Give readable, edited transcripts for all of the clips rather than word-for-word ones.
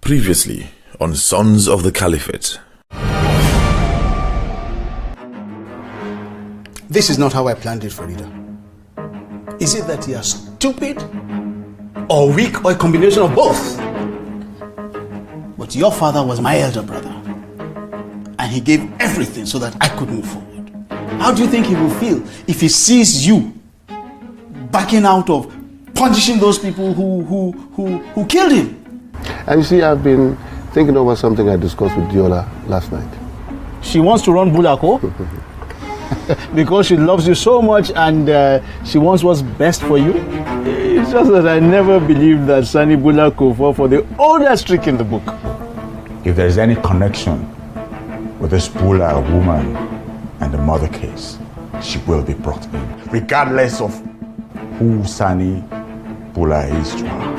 Previously on Sons of the Caliphate. This is not how I planned it, Farida. Is it that you are stupid or weak or a combination of both? But your father was my elder brother, and he gave everything so that I could move forward. How do you think he will feel if he sees you backing out of punishing those people who killed him? And you see, I've been thinking over something I discussed with Diola last night. She wants to run Bulako because she loves you so much and she wants what's best for you. It's just that I never believed that Sani Bulako fought for the oldest trick in the book. If there's any connection with this Bula woman and the mother case, she will be brought in, regardless of who Sani Bula is to her.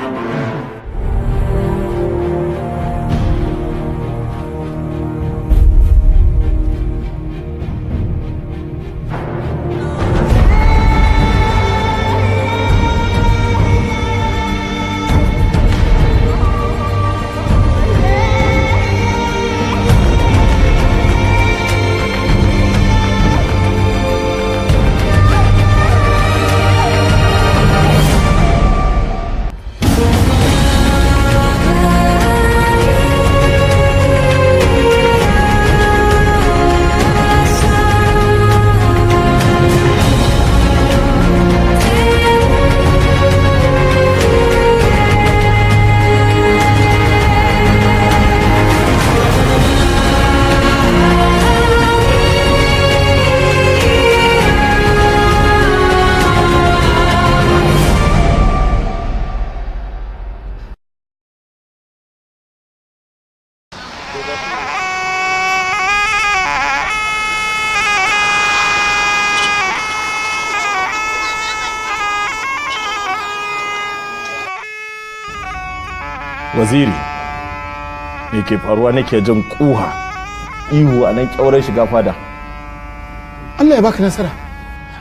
Waziri, me ke faruwa nake jin kuha ihu a nan kyaurar shiga fada. Allah ya baka nasara.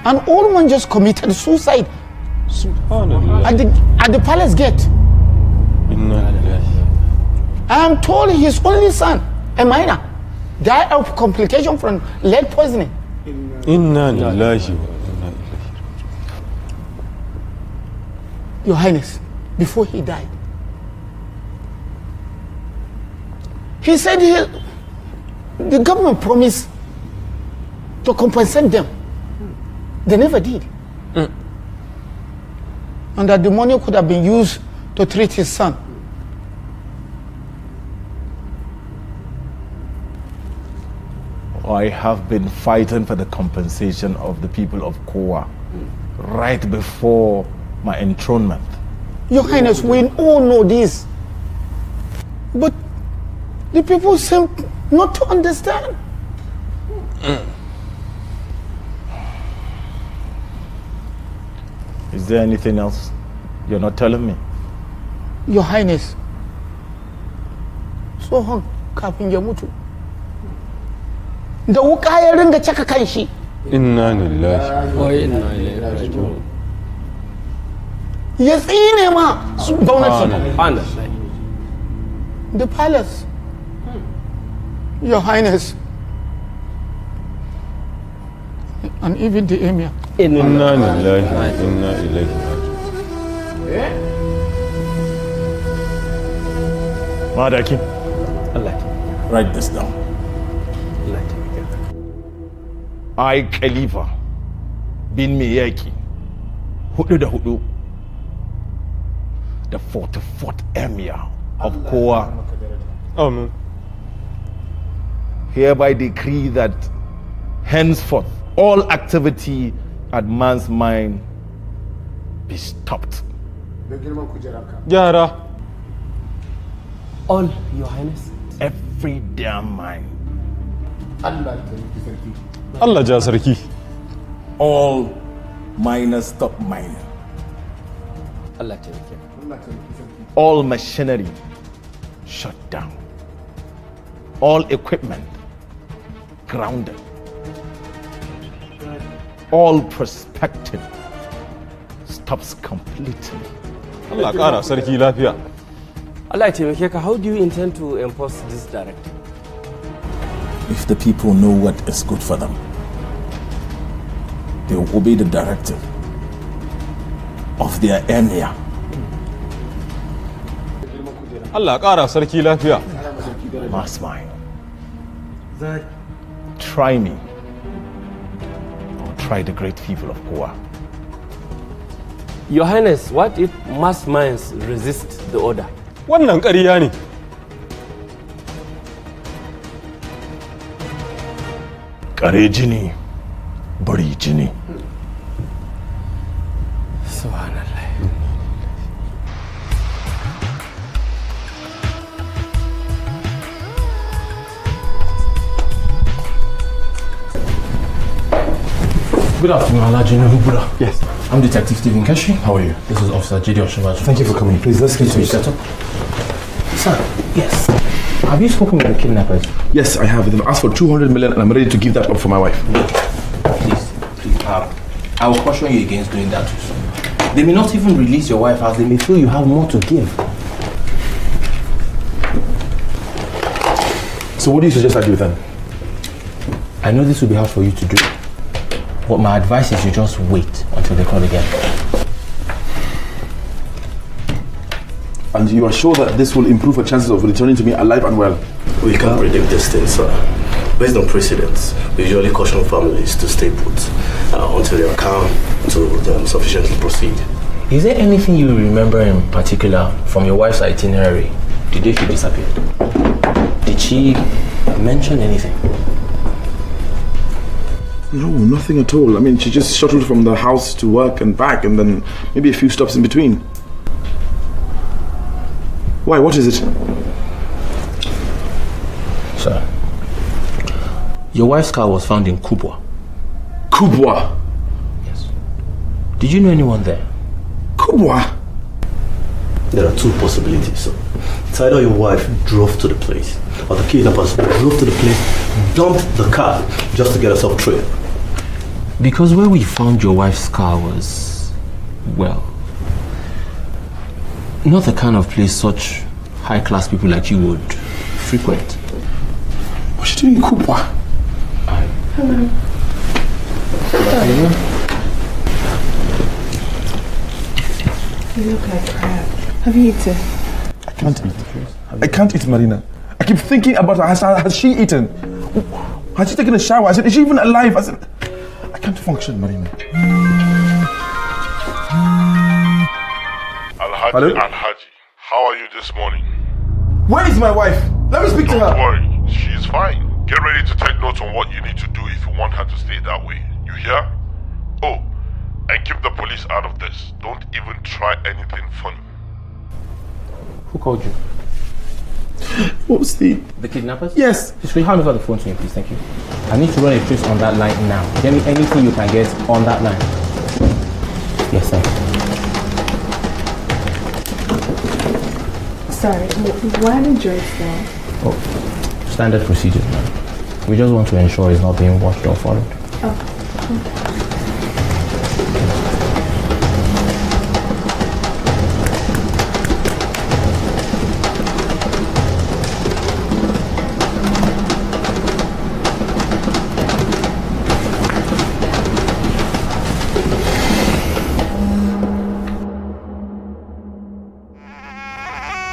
An old man just committed suicide at the palace gate. I am told his only son, a minor, died of complication from lead poisoning. Inna lillahi wa inna ilaihi. Your Highness, before he died, he said the government promised to compensate them. They never did. And that the money could have been used to treat his son. I have been fighting for the compensation of the people of Kowa right before my enthronement. Your Highness, we all know this. But the people seem not to understand. Is there anything else you're not telling me? Your Highness, tsohon kafin ya mutu da wuka ya ringa caka kanshi. Inna lillahi wa inna ilaihi raji'un. Ya tsine ma su gwamnati. The palace. Your Highness, and even the emir. Inna lillahi wa inna ilaihi raji'un. Madaki, write this down. I, Khalifa, bin Miyaki, Hudu, the 44th emir of Kowa, hereby decree that henceforth all activity at man's mind be stopped. Yara. All, Your Highness. Every damn mine. Allah ja sarki. All miners stop mining. Allah taimake. All machinery shut down. All equipment grounded. All prospecting stops completely. Allah ƙara sarki lafiya. Allah Temekeka, how do you intend to enforce this directive? If the people know what is good for them, they will obey the directive of their emir. Allah ƙara sarki lafiya. Mastermind. Try me. Or try the great people of Goa. Your Highness, what if mass minds resist the order? Wannan ƙarya ne. Kare jini, bari jini. Subhanallah. Good afternoon, Alhaji Nubura. Yes. I'm Detective Stephen Keshi. How are you? This is Officer J.D. Oshibaji. Thank you for coming. Please, let's get to it. Settle. Sir, yes. Have you spoken with the kidnappers? Yes, I have. They've asked for 200 million and I'm ready to give that up for my wife. Please, I will caution you against doing that too soon. They may not even release your wife as they may feel you have more to give. So what do you suggest I do then? I know this will be hard for you to do, but my advice is you just wait until they call again. And you are sure that this will improve her chances of returning to me alive and well? We can't predict this thing, sir. Based on precedents, we usually caution families to stay put until they are calm to sufficiently proceed. Is there anything you remember in particular from your wife's itinerary the day she disappeared? Did she mention anything? No, nothing at all. I mean, she just shuttled from the house to work and back and then maybe a few stops in between. Why? What is it? Sir, your wife's car was found in Kubwa. Kubwa? Yes. Did you know anyone there? Kubwa? There are two possibilities, sir. It's either your wife drove to the place or the kidnappers drove to the place, dumped the car just to get us off trail. Because where we found your wife's car was, well, not the kind of place such high-class people like you would frequent. What's she doing in Kubwa? Hello. You look like crap. Have you eaten? I can't eat. I can't eat, Marina. I keep thinking about her. Has she eaten? Has she taken a shower? Is she even alive? I can't function, Marina. Alhaji, how are you this morning? Where is my wife? Let me speak to her. Don't worry, she's fine. Get ready to take notes on what you need to do if you want her to stay that way. You hear? Oh, and keep the police out of this. Don't even try anything funny. Who called you? What was the kidnappers? Yes. Just will you hand over the phone to me, please? Thank you. I need to run a trace on that line now. Get me anything you can get on that line. Yes, sir. Sorry, why the dress down? Oh, standard procedures, ma'am. We just want to ensure it's not being watched or followed. Oh, okay.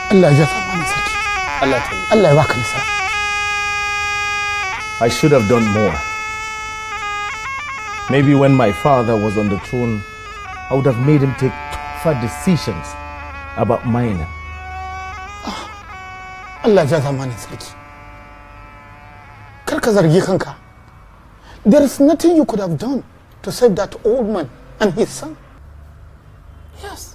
Allah ya zama ni sarki. Allah ya baka nisa. I should have done more. Maybe when my father was on the throne, I would have made him take tougher decisions about mine. Allah ya zama ni sarki. Kar ka zargi kanka. There is nothing you could have done to save that old man and his son. Yes.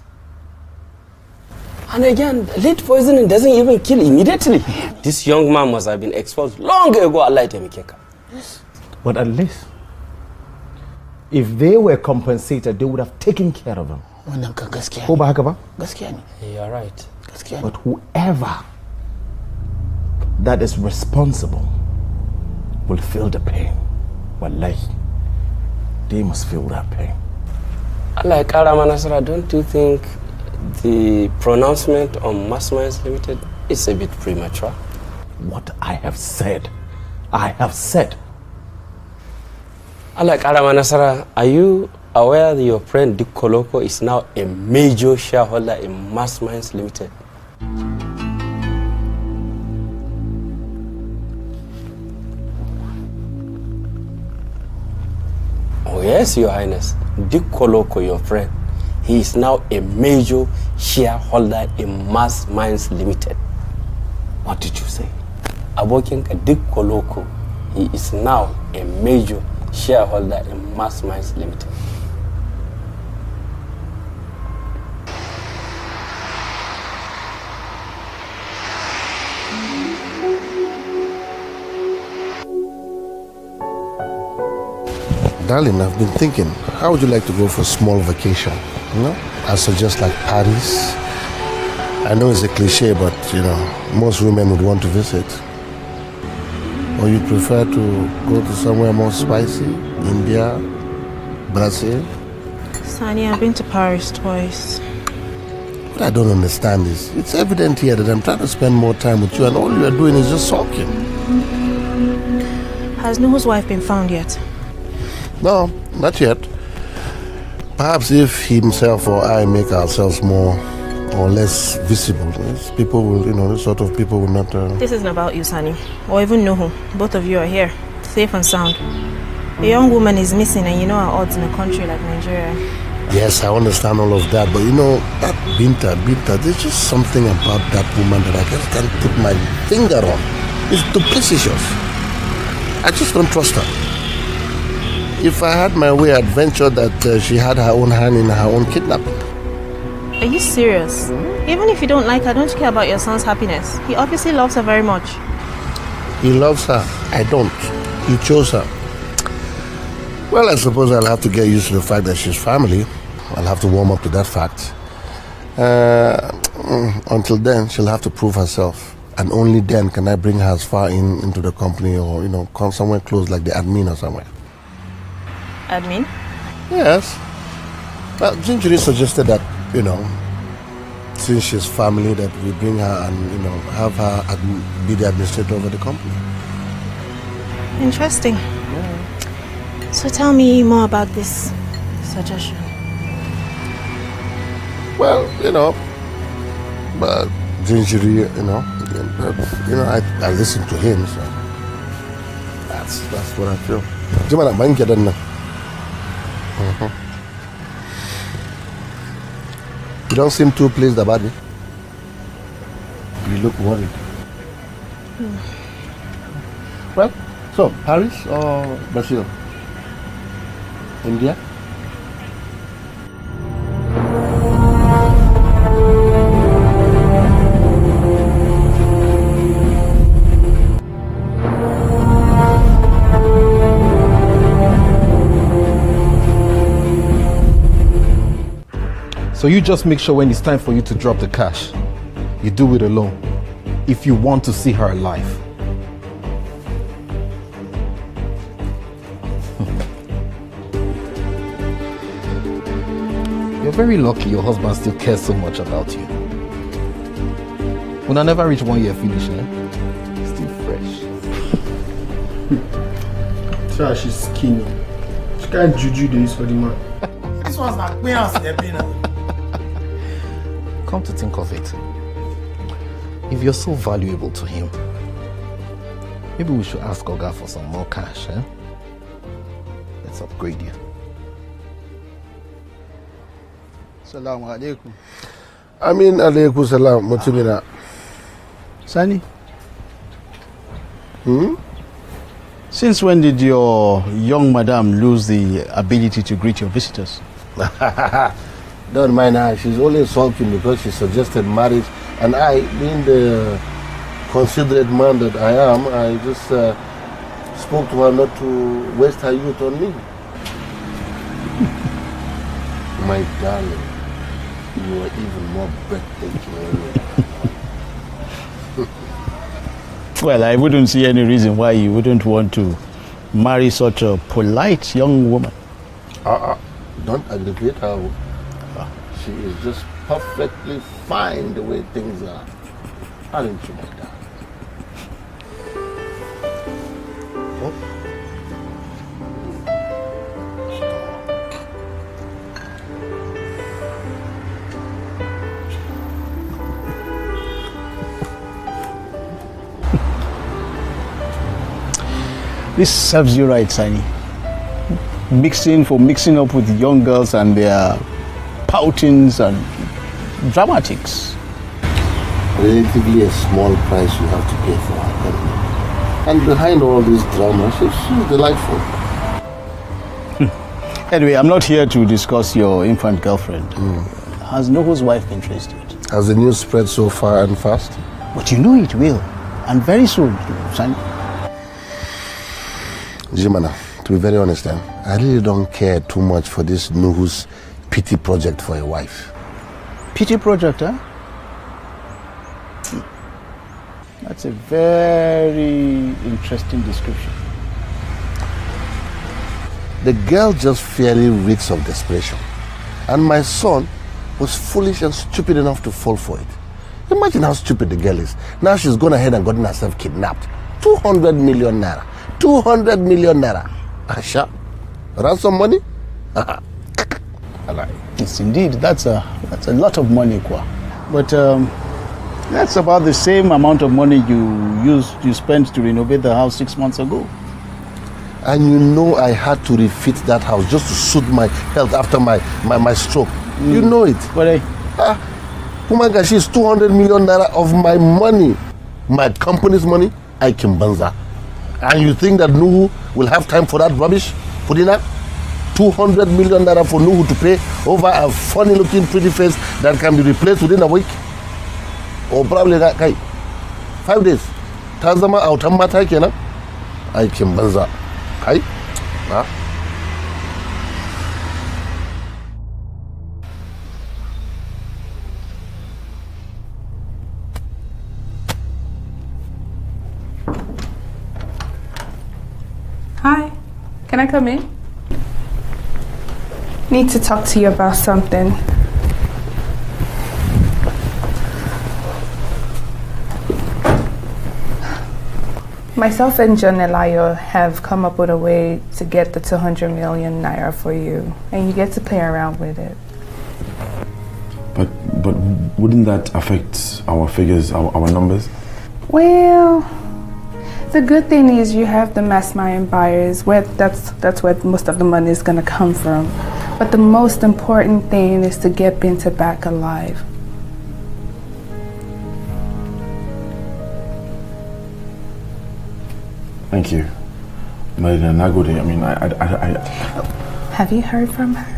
And again, lead poisoning doesn't even kill immediately. This young man must have been exposed long ago, Allah Temekeka. Yes. But at least, if they were compensated, they would have taken care of them. Ko ba haka ba? Gaskiya ne. You're right. Gaskiya ne. But whoever that is responsible will feel the pain. Wallahi, they must feel that pain. Allah Karama Nasra, don't you think The pronouncement on Masterminds Limited is a bit premature. What I have said, I have said. Like Aramanasara, are you aware that your friend Dick Koloko is now a major shareholder in Masterminds Limited? Oh yes, Your Highness. Dick Koloko, your friend, he is now a major shareholder in Masterminds Limited. What did you say? Abokinka Dick Koloko, he is now a major shareholder in Masterminds Limited. Darling, I've been thinking, how would you like to go for a small vacation? You know, I suggest like Paris. I know it's a cliche, but you know, most women would want to visit. Or you prefer to go to somewhere more spicy? India, Brazil? Sani, I've been to Paris twice. What I don't understand is, it's evident here that I'm trying to spend more time with you and all you are doing is just sulking. Has Nuhu's wife been found yet? No, not yet. Perhaps if himself or I make ourselves more or less visible, people will, you know, this sort of people will not... This isn't about you, Sani, or even Nuhu. Both of you are here, safe and sound. A young woman is missing and you know our odds in a country like Nigeria. Yes, I understand all of that, but you know, that Binta, there's just something about that woman that I just can't put my finger on. It's duplicitous. I just don't trust her. If I had my way, I'd venture that she had her own hand in her own kidnapping. Are you serious? Even if you don't like her, don't you care about your son's happiness? He obviously loves her very much. He loves her. I don't. He chose her. Well, I suppose I'll have to get used to the fact that she's family. I'll have to warm up to that fact. Until then, she'll have to prove herself. And only then can I bring her as far into the company or, you know, come somewhere close like the admin or somewhere. Admin? Yes. Well, Gingery suggested that, you know, since she's family, that we bring her and, you know, have her be the administrator over the company. Interesting. Yeah. So tell me more about this suggestion. Well, you know, but Gingery, you know, I listen to him, so that's what I feel. You don't seem too pleased about it. You look worried. Well, so Paris or Brazil? India? So you just make sure when it's time for you to drop the cash, you do it alone, if you want to see her alive. You're very lucky your husband still cares so much about you. When I never reach 1 year finish, still fresh. Sure, she's skinny. She can't juju this for the man. This one's like queens stepping out. Come to think of it, if you're so valuable to him, maybe we should ask Oga for some more cash, eh? Let's upgrade you. Assalamu alaikum. Amin alaikum salam. Mutumina. Sani? Since when did your young madam lose the ability to greet your visitors? Don't mind her. She's only sulking because she suggested marriage. And I, being the considerate man that I am, I just spoke to her not to waste her youth on me. My darling, you are even more breathtaking. Well, I wouldn't see any reason why you wouldn't want to marry such a polite young woman. Don't aggravate her. She is just perfectly fine the way things are. Aren't you, my darling? Oh. This serves you right, Sani. Mixing up with young girls and their poutings and dramatics. Relatively a small price you have to pay for her company. And behind all this drama, she's delightful. Anyway, I'm not here to discuss your infant girlfriend. Has Noho's wife been traced yet? Has the news spread so far and fast? But you know it will. And very soon, Sani. Jimana, to be very honest, I really don't care too much for this Nuhu's pity project for a wife. Pity project, huh? That's a very interesting description. The girl just fairly reeks of desperation. And my son was foolish and stupid enough to fall for it. Imagine how stupid the girl is. Now she's gone ahead and gotten herself kidnapped. 200 million naira. 200 million naira. Asha, ransom money? Yes, indeed. That's a lot of money, Kwa. But that's about the same amount of money you spent to renovate the house 6 months ago. And you know I had to refit that house just to soothe my health after my stroke. You know it. But Pumaga, she's 200 million naira of my money. My company's money, I can banza. And you think that Nuhu will have time for that rubbish? Pudina? 200 million naira for Nuhu to pay over a funny looking pretty face that can be replaced within a week? Or probably 5 days. Tazama autamata kena? I can banza. Kai? Huh? Hi, can I come in? Need to talk to you about something. Myself and John Elayo have come up with a way to get the 200 million naira for you, and you get to play around with it. But wouldn't that affect our figures, our numbers? Well, the good thing is you have the mastermind buyers, where that's where most of the money is going to come from. But the most important thing is to get Binta back alive. Thank you. Marina Nagode, I mean, I... Have you heard from her?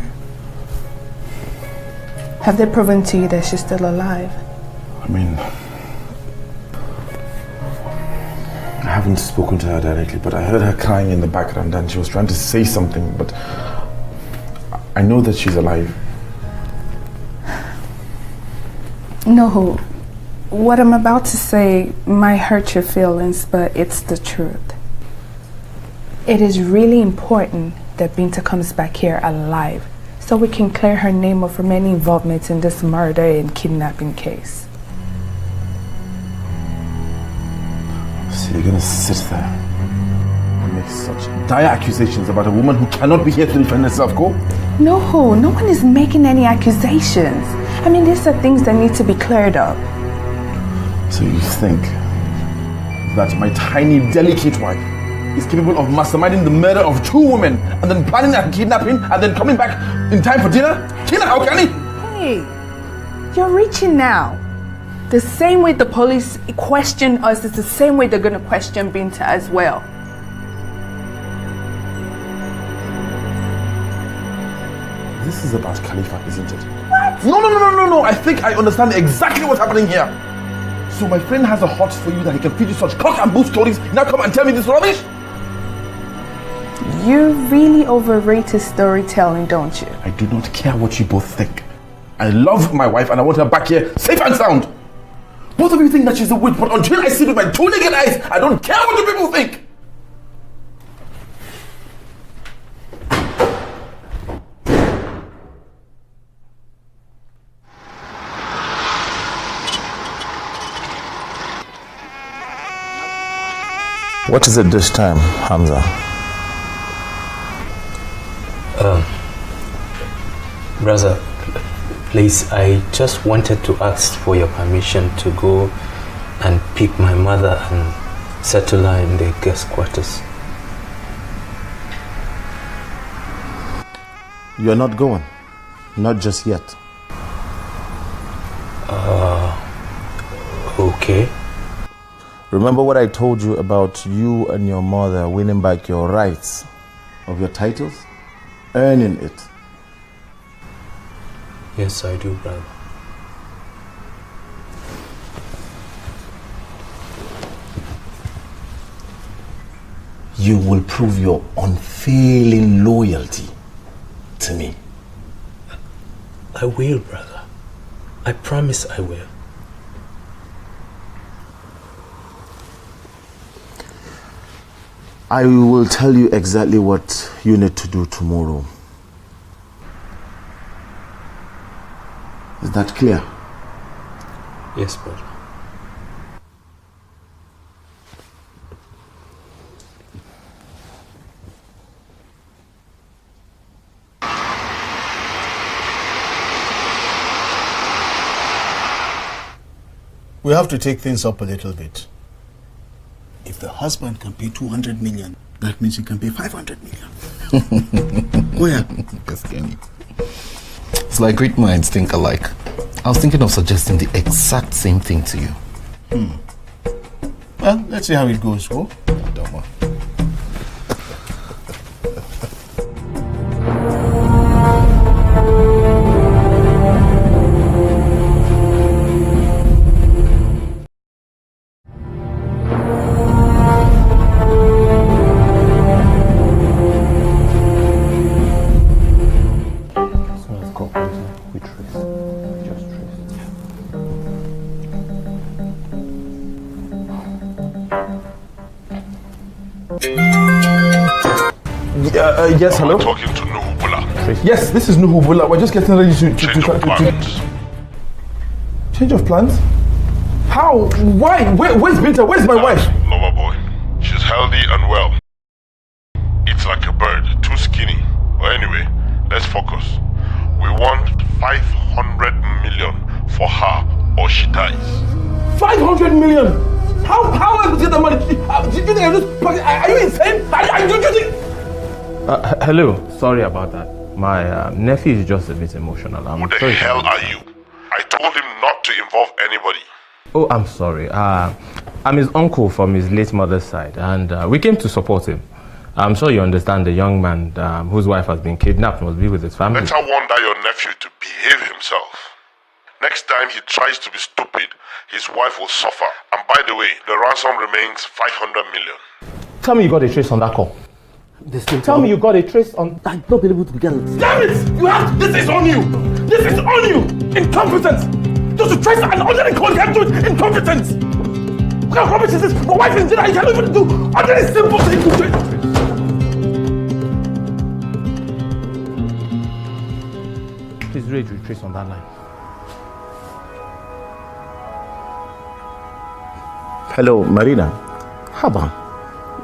Have they proven to you that she's still alive? I mean... I haven't spoken to her directly, but I heard her crying in the background and she was trying to say something, but I know that she's alive. No, what I'm about to say might hurt your feelings, but it's the truth. It is really important that Binta comes back here alive so we can clear her name of from any involvement in this murder and kidnapping case. So you're gonna sit there and make such dire accusations about a woman who cannot be here to defend herself, go? No one is making any accusations. I mean, these are things that need to be cleared up. So you think that my tiny, delicate wife is capable of masterminding the murder of 2 women and then planning a kidnapping and then coming back in time for dinner? Tina, how can he? Hey, you're reaching now. The same way the police question us is the same way they're going to question Binta as well. This is about Caliphate, isn't it? What? No. I think I understand exactly what's happening here. So my friend has a heart for you that he can feed you such cock and bull stories. Now come and tell me this rubbish? You really overrate his storytelling, don't you? I do not care what you both think. I love my wife and I want her back here safe and sound. Both of you think that she's a witch, but until I see it with my 2 naked eyes, I don't care what you people think. What is it this time, Hamza? Brother, please, I just wanted to ask for your permission to go and pick my mother and settle her in the guest quarters. You're not going. Not just yet. Okay. Remember what I told you about you and your mother winning back your rights of your titles? Earning it. Yes, I do, brother. You will prove your unfailing loyalty to me. I will, brother. I promise I will. I will tell you exactly what you need to do tomorrow. Is that clear? Yes, brother. We have to take things up a little bit. If the husband can pay 200 million, that means he can pay 500 million. Go ahead. Yes, Kenny. It's like great minds think alike. I was thinking of suggesting the exact same thing to you. Well, let's see how it goes, Go. Don't worry. Yes, hello? I'm talking to Nuhubula. Yes, this is Nuhubula. We're just getting ready to Change of plans. Change of plans? How? Why? Where's Binta? Where's my wife? Lover boy. She's healthy and well. It's like a bird, too skinny. But anyway, let's focus. We want 500 million for her or she dies. 500 million? How am I get the money? Are you insane? Are you think? Hello, sorry about that. My nephew is just a bit emotional. Who the hell are you? I told him not to involve anybody. Oh, I'm sorry. I'm his uncle from his late mother's side, and we came to support him. I'm sure you understand the young man whose wife has been kidnapped must be with his family. Better warn that your nephew to behave himself. Next time he tries to be stupid, his wife will suffer. And by the way, the ransom remains 500 million. Tell me you got a trace on that call. Tell me you got a trace on... I've not been able to get it. Damn it! You have... This is on you! This is on you! Incompetence! Just to trace an ordinary call, you have to do incompetence! What kind of rubbish is this? My wife is dead, I can't even do ordinary simple thing to trace. Please read your trace on that line. Hello, Marina. Haba.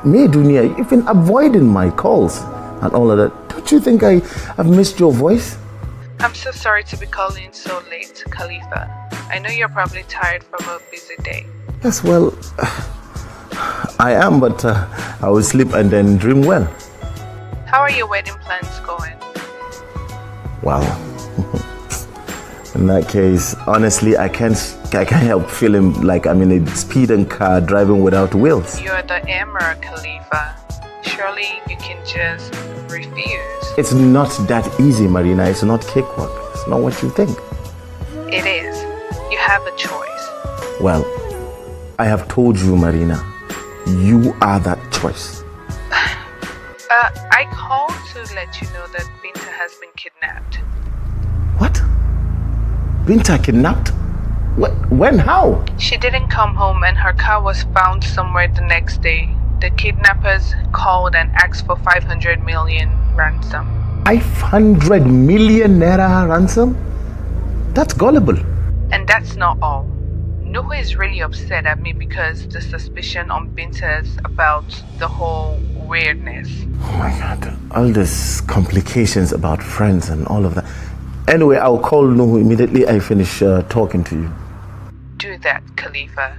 Me, Dunia, you've been avoiding my calls and all of that. Don't you think I've missed your voice? I'm so sorry to be calling so late, Khalifa. I know you're probably tired from a busy day. Yes, well, I am, but I will sleep and then dream well. How are your wedding plans going? Well, in that case, honestly, I can't help feeling like I'm in a speeding car driving without wheels. You're the Emir, Khalifa. Surely you can just refuse. It's not that easy, Marina. It's not cakewalk. It's not what you think. It is. You have a choice. Well, I have told you, Marina, you are that choice. I called to let you know that Binta has been kidnapped. What? Binta kidnapped? When? How? She didn't come home and her car was found somewhere the next day. The kidnappers called and asked for 500 million ransom. 500 million naira ransom? That's gullible. And that's not all. Nuhu is really upset at me because the suspicion on Binta's about the whole weirdness. Oh my God. All these complications about friends and all of that. Anyway, I'll call Nuhu immediately I finish talking to you. Do that, Khalifa.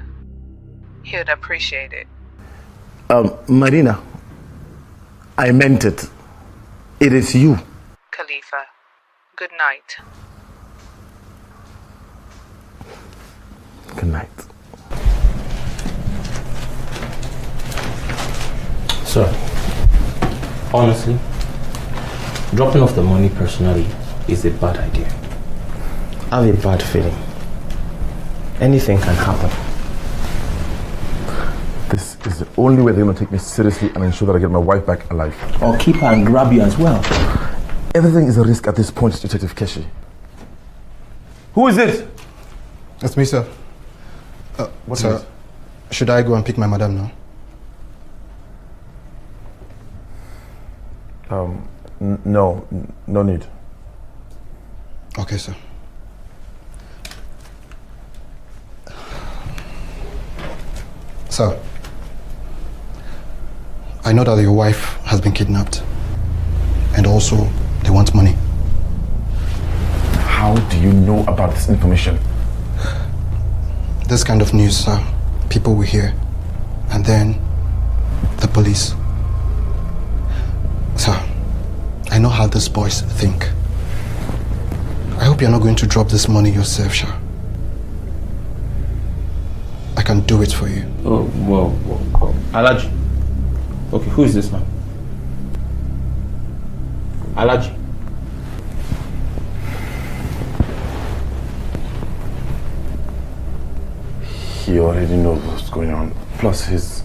He would appreciate it. Marina, I meant it. It is you. Khalifa, good night. Good night. Sir, honestly, dropping off the money personally is a bad idea. I have a bad feeling. Anything can happen. This is the only way they're going to take me seriously and ensure that I get my wife back alive. Or keep her and grab you as well. Everything is a risk at this point, Detective Keshi. Who is it? That's me, sir. What sir, is it? Should I go and pick my madam now? No need. Okay, sir. Sir, I know that your wife has been kidnapped, and also they want money. How do you know about this information? This kind of news, sir, people will hear, and then the police. Sir, I know how these boys think. I hope you're not going to drop this money yourself, sir. I can do it for you. Oh, whoa. Alaji. Okay, who is this man? Alaji. He already knows what's going on. Plus, he's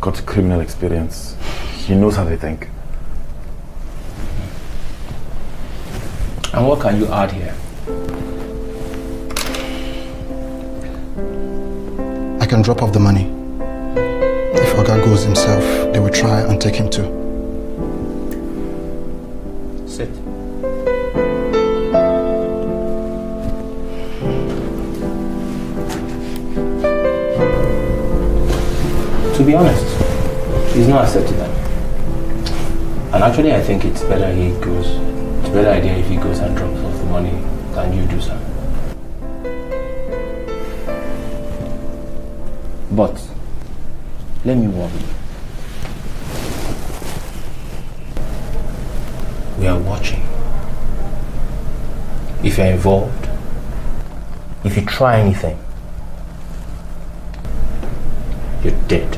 got criminal experience. He knows how they think. And what can you add here? I can drop off the money. If Oga goes himself, they will try and take him too. Sit. To be honest, he's not accepted that. And actually, I think it's better he goes. It's a better idea if he goes and drops off the money than you do, sir. But let me warn you. We are watching. If you're involved, if you try anything, you're dead.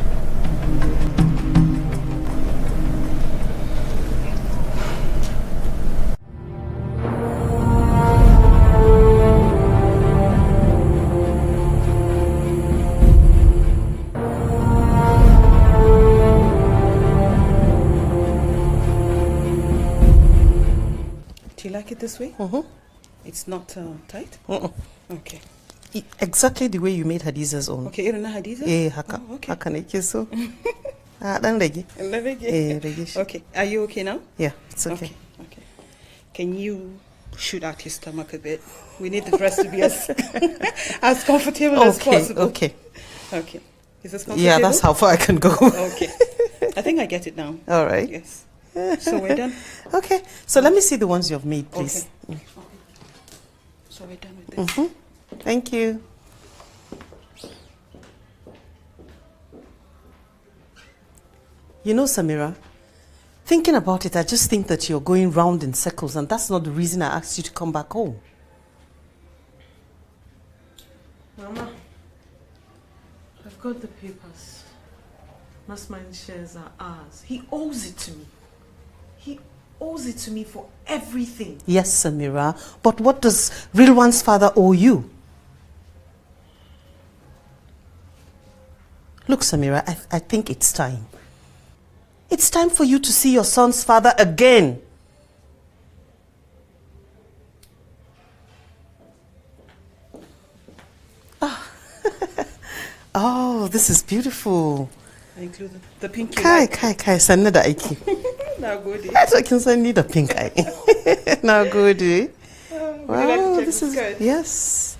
Do you like it this way? It's not tight? Okay. Exactly the way you made Hadiza's own. Okay, irin na Hadiza? Haka. Oh, okay. Haka nake so. Dan rage. Rage. Okay. Are you okay now? Yeah, it's okay. Okay. Can you shoot out his stomach a bit? We need the breast to be as as comfortable as possible. Okay. Okay. Is this comfortable? Yeah, that's how far I can go. Okay. I think I get it now. All right. Yes. So we're done. Okay. So let me see the ones you've made, please. Okay. So we're done with this. Thank you. You know, Samira, thinking about it, I just think that you're going round in circles, and that's not the reason I asked you to come back home. Mama, I've got the papers. Mastermind's shares are ours. He owes it to me. He owes it to me for everything. Yes, Samira, but what does Rilwan's father owe you? Look, Samira, I think it's time. It's time for you to see your son's father again. Oh, this is beautiful. I include the pink. Kai, sanna da aiki. Na gode. I thought kin san ni da pink eye. Na gode. Wow, this is good. yes.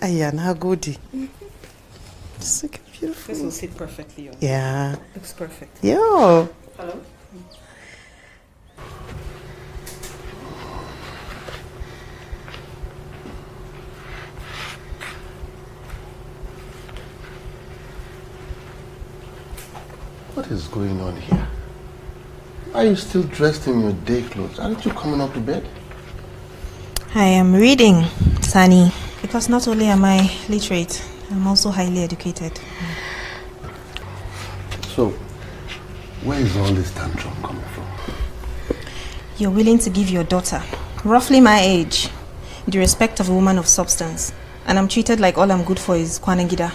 Ayan, how goody. It's looking beautiful. This will sit perfectly on. Yeah. Looks perfect. Yo. Hello? What is going on here? Why are you still dressed in your day clothes? Aren't you coming up to bed? I am reading, Sani, because not only am I literate, I'm also highly educated. So, where is all this tantrum coming from? You're willing to give your daughter, roughly my age, the respect of a woman of substance, and I'm treated like all I'm good for is Kwanangida.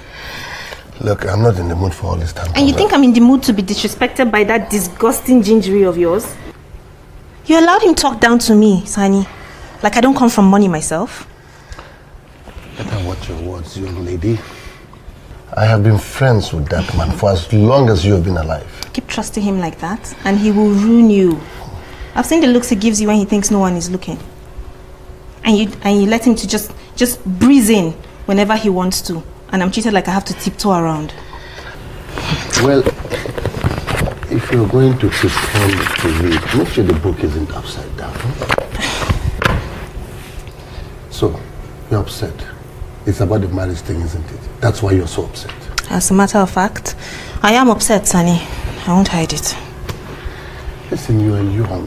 Look, I'm not in the mood for all this tantrum. And you think I'm in the mood to be disrespected by that disgusting gingery of yours? You allowed him talk down to me, Sani, like I don't come from money myself. Better watch your words, young lady. I have been friends with that man for as long as you have been alive. Keep trusting him like that, and he will ruin you. I've seen the looks he gives you when he thinks no one is looking. And you let him to just breeze in whenever he wants to. And I'm treated like I have to tiptoe around. Well, if you're going to pretend to read, make sure the book isn't upside down. So, you're upset. It's about the marriage thing, isn't it? That's why you're so upset. As a matter of fact, I am upset, Sani. I won't hide it. Listen, you are young.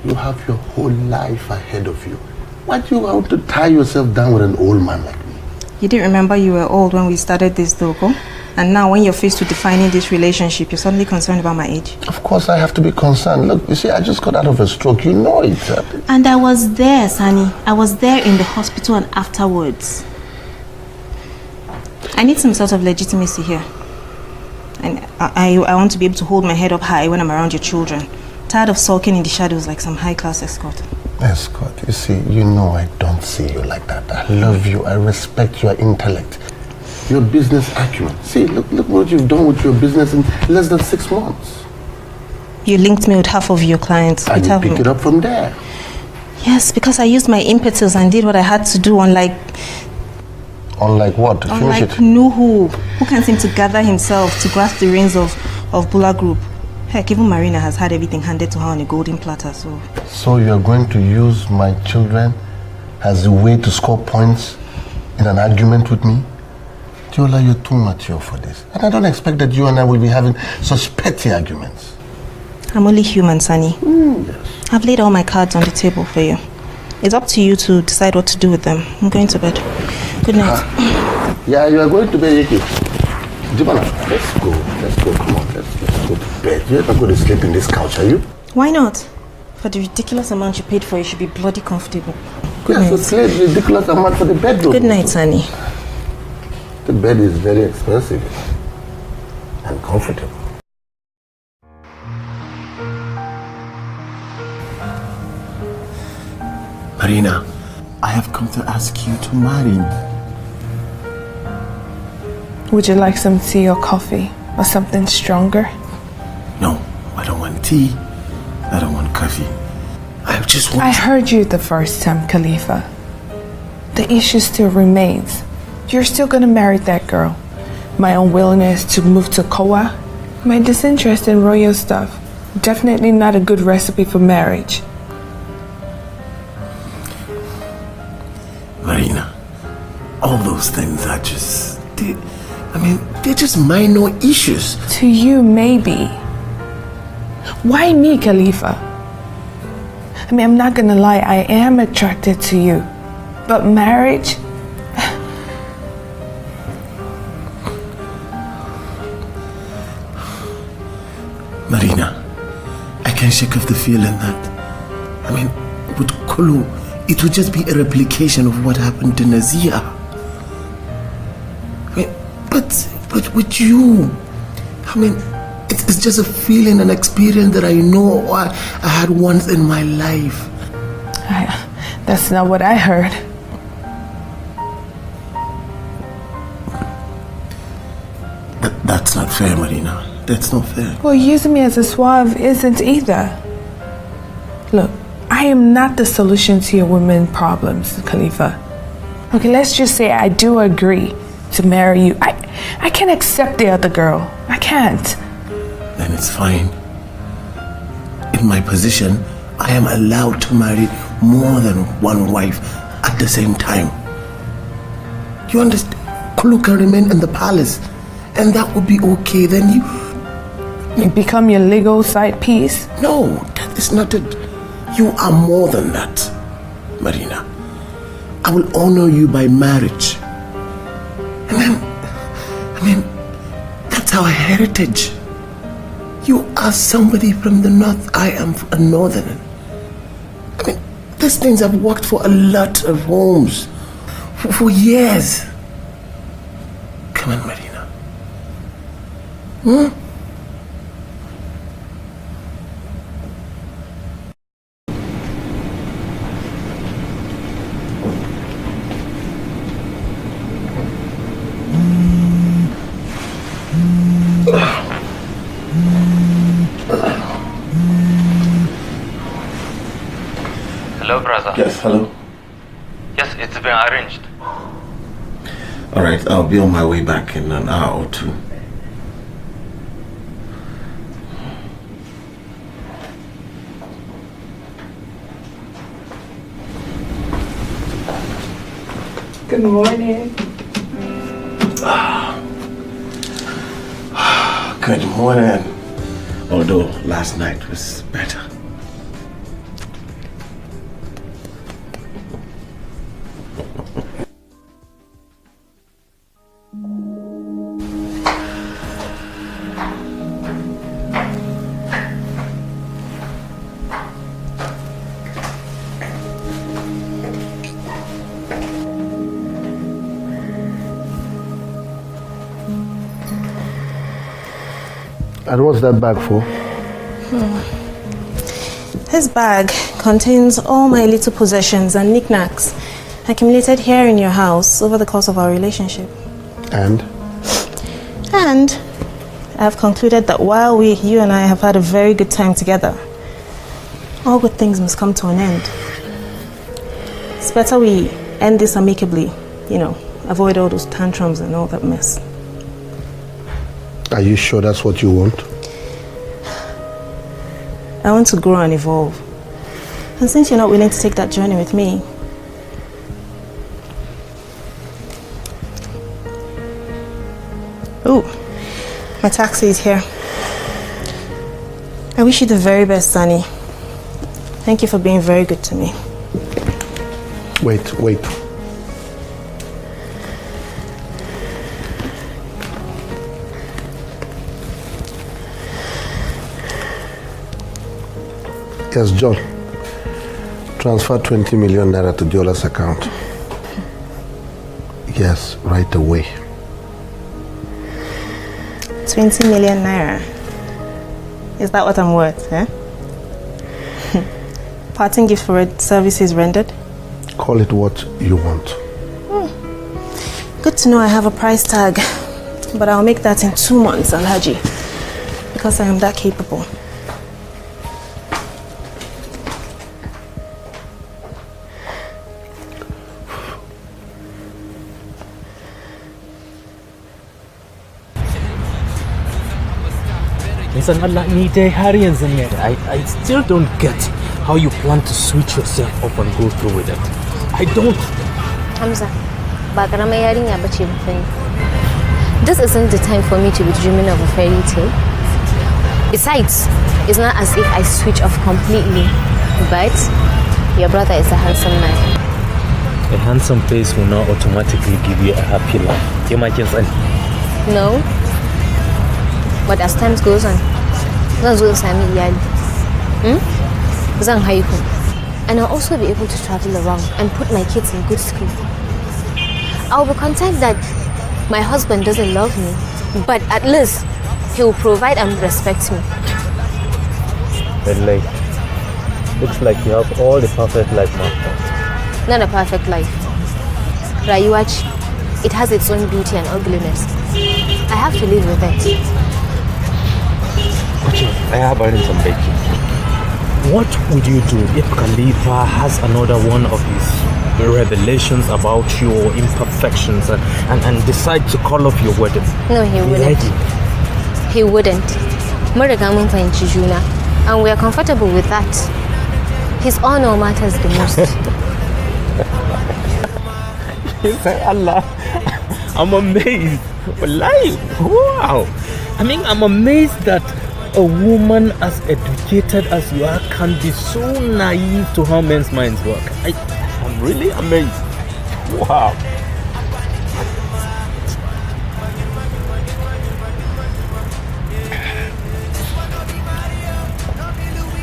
You have your whole life ahead of you. Why do you want to tie yourself down with an old man like me? You didn't remember you were old when we started this, though, and now when you're faced with defining this relationship, you're suddenly concerned about my age. Of course I have to be concerned. Look, you see, I just got out of a stroke. You know it. And I was there, Sani. I was there in the hospital and afterwards. I need some sort of legitimacy here. And I want to be able to hold my head up high when I'm around your children. Tired of sulking in the shadows like some high-class escort. Escort, you see, you know I don't see you like that. I love you. I respect your intellect. Your business acumen. See, look what you've done with your business in less than 6 months. You linked me with half of your clients. And you pick it up from there. Yes, because I used my impetus and did what I had to do, unlike what? Unlike Nuhu, who can't seem to gather himself to grasp the reins of Bula Group. Heck, even Marina has had everything handed to her on a golden platter, so... So you're going to use my children as a way to score points in an argument with me? Tiola, you're too mature for this. And I don't expect that you and I will be having such petty arguments. I'm only human, Sani. Yes. I've laid all my cards on the table for you. It's up to you to decide what to do with them. I'm going to bed. Good night. Yeah, you are going to bed, Yiki. Jibana, let's go, come on, let's go to bed. You're not going to sleep in this couch, are you? Why not? For the ridiculous amount you paid for, you should be bloody comfortable. Good night. night. So ridiculous amount for the bedroom. Good night, Sani. The bed is very expensive and comfortable. Marina, I have come to ask you to marry me. Would you like some tea or coffee or something stronger? No, I don't want tea. I don't want coffee. I just want... I heard you the first time, Khalifa. The issue still remains. You're still gonna marry that girl. My unwillingness to move to Kowa, my disinterest in royal stuff. Definitely not a good recipe for marriage. Marina, all those things are just... they're just minor issues. To you, maybe. Why me, Khalifa? I'm not gonna lie, I am attracted to you. But marriage? Marina, I can't shake off the feeling that, with Kolo, it would just be a replication of what happened to Nazia. But with you, it's just a feeling, an experience that I know I had once in my life. That's not what I heard. That's not fair, Marina. That's not fair. Well, using me as a suave isn't either. Look, I am not the solution to your women problems, Khalifa. Okay, let's just say I do agree to marry you. I can't accept the other girl. I can't. Then it's fine. In my position, I am allowed to marry more than one wife at the same time. You understand? Kulu can remain in the palace, and that would be okay. Then you become your legal side piece? No, that is not it. You are more than that, Marina. I will honor you by marriage. And then, that's our heritage. You are somebody from the north, I am a northerner. I mean, these things have worked for a lot of homes for years. Come on, Marina. Hello, brother. Yes, hello. Yes, it's been arranged. All right, I'll be on my way back in an hour or two. Good morning. Good morning. Although last night was better. And what's that bag for? This bag contains all my little possessions and knickknacks accumulated here in your house over the course of our relationship. And I have concluded that while you and I have had a very good time together, all good things must come to an end. It's better we end this amicably, avoid all those tantrums and all that mess. Are you sure that's what you want? I want to grow and evolve. And since you're not willing to take that journey with me, ooh, my taxi is here. I wish you the very best, Sunny. Thank you for being very good to me. Wait. Yes, John. Transfer 20 million naira to Diola's account. Yes, right away. 20 million naira. Is that what I'm worth, eh? Parting gift for services rendered? Call it what you want. Good to know I have a price tag. But I'll make that in 2 months, Alhaji. Because I am that capable. I still don't get how you plan to switch yourself up and go through with it. I don't. Hamza, this isn't the time for me to be dreaming of a fairy tale. Besides, it's not as if I switch off completely. But your brother is a handsome man. A handsome face will not automatically give you a happy life. You might just No. But as time goes on, and I'll also be able to travel around and put my kids in good school. I'll be content that my husband doesn't love me, but at least he will provide and respect me. Then looks like you have all the perfect life mapped. Not a perfect life. Rayuach, it has its own beauty and ugliness. I have to live with it. I have some baking. What would you do if Khalifa has another one of his revelations about your imperfections and decide to call off your wedding? No, he wouldn't. He wouldn't. And we are comfortable with that. His honor matters the most. Allah, I'm amazed. Wallahi, wow. I mean, I'm amazed that a woman as educated as you are can be so naive to how men's minds work. I'm really amazed. Wow.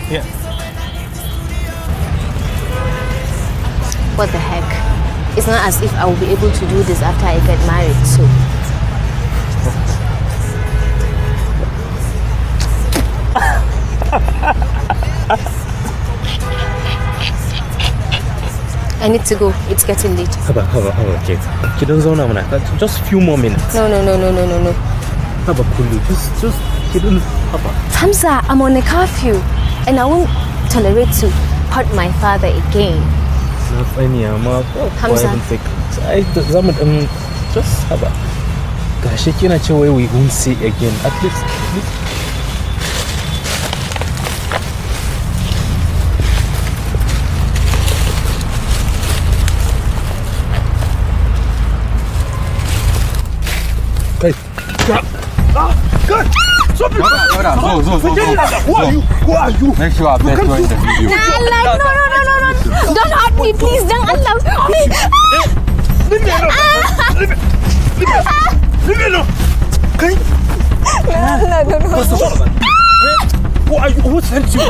Yeah. What the heck? It's not as if I will be able to do this after I get married, so. I need to go. It's getting late. Haba, Kate. Just a few more minutes. No. Haba, Kulu. Just, Haba. Hamza, I'm on a curfew, and I won't tolerate to hurt my father again. Not any Hamza. Just Haba. Gosh, we won't see again. At least. God! Stop it! Go. Who are you? Make sure I bless you in the video. No. Don't hurt me, please. Don't allow me. Leave me alone. Leave me alone. Okay? No. Who are you? Who sent you?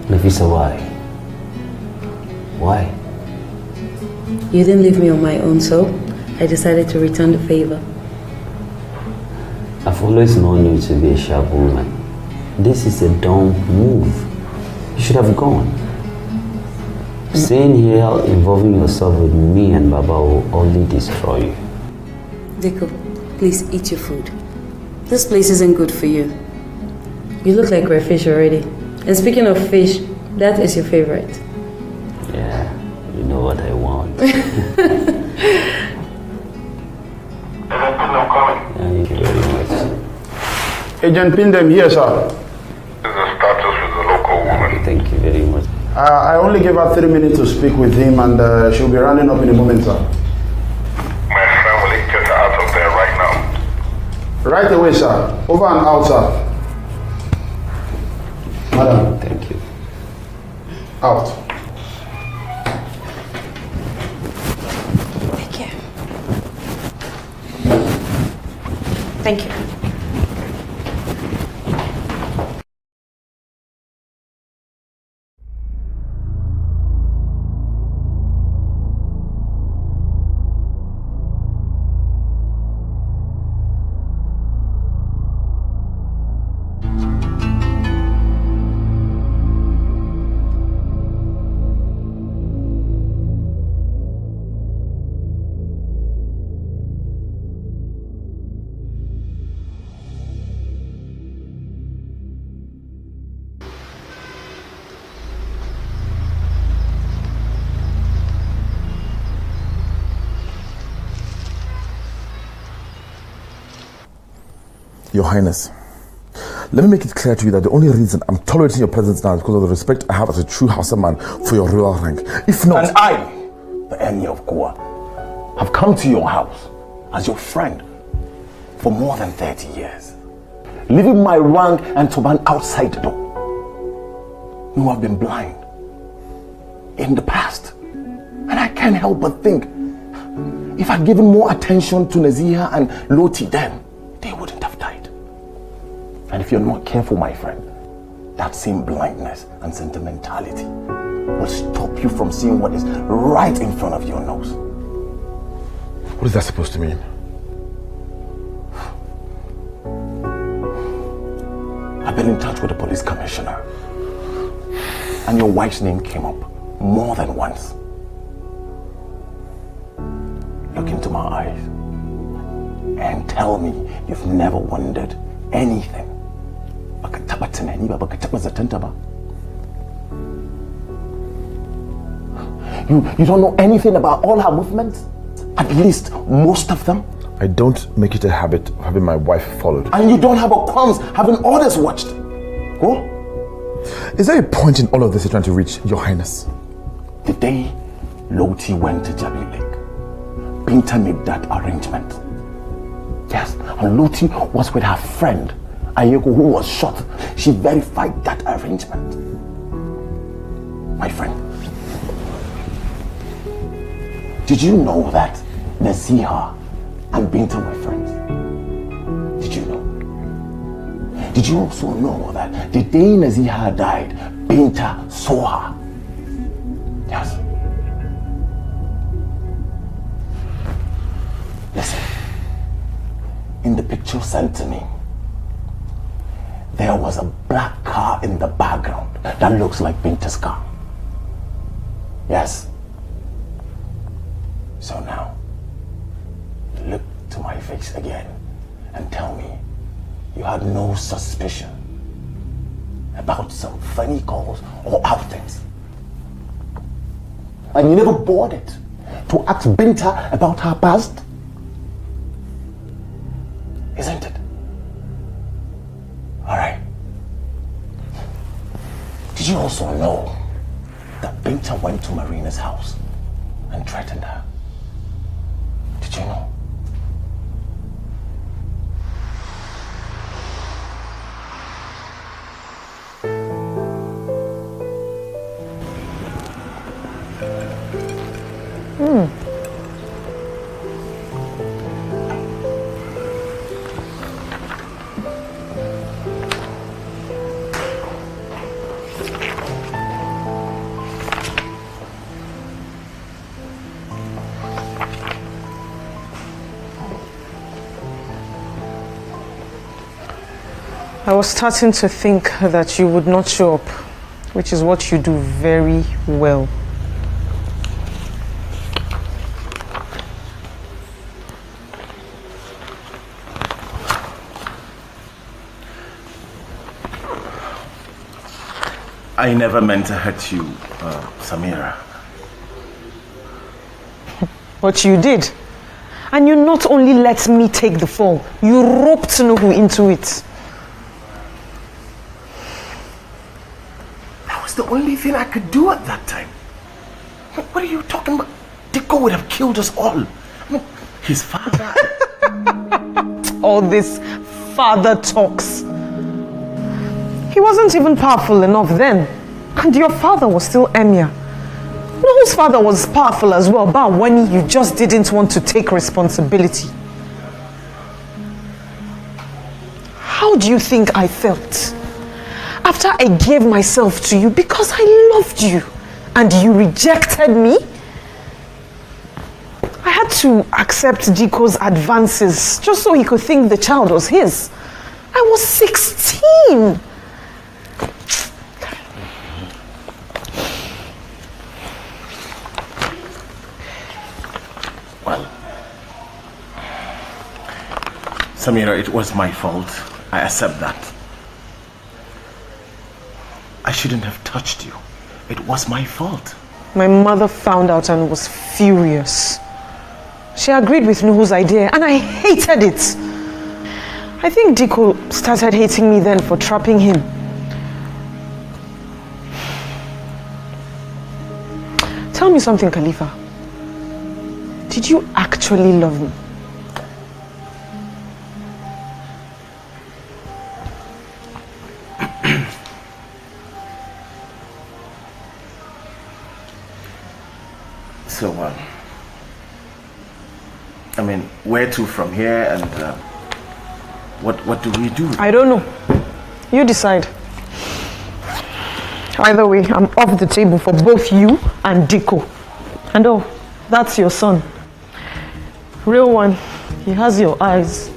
Nafisa, why? You didn't leave me on my own, so I decided to return the favor. I've always known you to be a sharp woman. This is a dumb move. You should have gone. Staying here, involving yourself with me and Baba will only destroy you. Diko, please eat your food. This place isn't good for you. You look like crayfish already. And speaking of fish, that is your favorite. Yeah, you know what I want. Thank you very much. Agent Pindem here, sir. This is the status with the local woman. Thank you very much. I only gave her 3 minutes to speak with him, and she'll be running up in a moment, sir. My friend will get her out of there right now. Right away, sir. Over and out, sir. Madam. Thank you. Out. Take care. Thank you. Your Highness, let me make it clear to you that the only reason I'm tolerating your presence now is because of the respect I have as a true Hausa man for your royal rank. If not... And I, the Emir of Goa, have come to your house as your friend for more than 30 years. Leaving my rank and turban outside the door. You have been blind in the past. And I can't help but think, if I'd given more attention to Naziha and Loti then, they wouldn't have died. And if you're not careful, my friend, that same blindness and sentimentality will stop you from seeing what is right in front of your nose. What is that supposed to mean? I've been in touch with the police commissioner. And your wife's name came up more than once. Look into my eyes and tell me you've never wondered anything. You don't know anything about all her movements? At least most of them? I don't make it a habit of having my wife followed. And you don't have a qualms having others watched? Go? Is there a point in all of this you're trying to reach, Your Highness? The day Loti went to Jabi Lake, Binta made that arrangement. Yes, and Loti was with her friend, Ayeko, who was shot. She verified that arrangement. My friend, did you know that Naziha and Binta were friends? Did you know? Did you also know that the day Naziha died, Binta saw her? Yes. Listen, in the picture sent to me, there was a black car in the background that looks like Binta's car. Yes. So now, look to my face again and tell me you had no suspicion about some funny calls or outings. And you never bothered to ask Binta about her past? Isn't it? Alright. Did you also know that Binta went to Marina's house and threatened her? Did you know? I was starting to think that you would not show up, which is what you do very well. I never meant to hurt you, Samira. But you did. And you not only let me take the fall, you roped Nuhu into it. That was the only thing I could do at that time. What are you talking about? Diko would have killed us all. I mean, his father. All this father talks. He wasn't even powerful enough then. And your father was still Emir. Nuhu's father was powerful as well, but when you just didn't want to take responsibility. How do you think I felt? After I gave myself to you because I loved you and you rejected me? I had to accept Diko's advances just so he could think the child was his. I was 16. Well, Samira, it was my fault. I accept that. I shouldn't have touched you. It was my fault. My mother found out and was furious. She agreed with Nuhu's idea and I hated it. I think Diko started hating me then for trapping him. Tell me something, Khalifa. Did you actually love me? So, I mean, where to from here and what do we do? I don't know. You decide. Either way, I'm off the table for both you and Diko. And oh, that's your son. Real one. He has your eyes.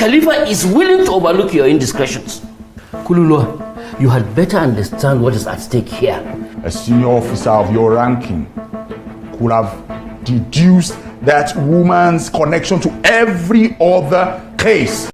Khalifa is willing to overlook your indiscretions. Kululua, you had better understand what is at stake here. A senior officer of your ranking could have deduced that woman's connection to every other case.